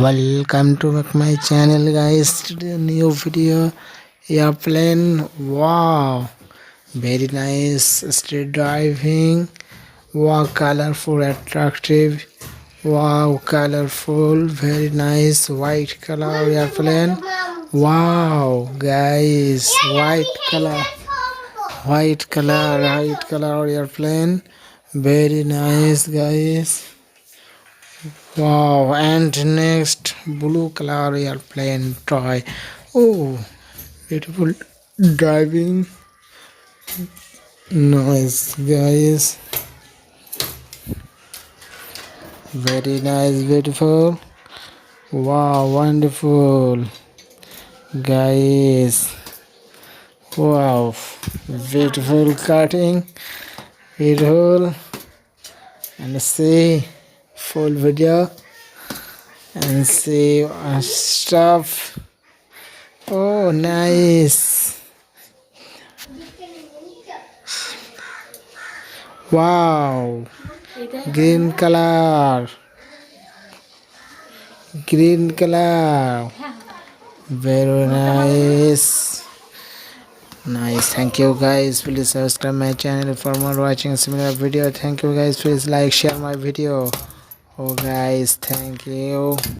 Welcome to my channel, guys. Today new video airplane. Wow, very nice street driving. Wow, colorful, attractive. Wow, colorful, very nice white color airplane. Wow, guys, white color airplane, very nice, guys. Wow, and next blue color airplane toy. Oh, beautiful driving. Nice, guys. Very nice, beautiful. Wow, wonderful, guys. Wow, beautiful cutting, beautiful. And see full video and see stuff. Oh, nice. Wow, green color, very nice. Thank you, guys. Please subscribe my channel for more watching similar video. Thank you, guys. Please like, share my video. Oh, guys, thank you.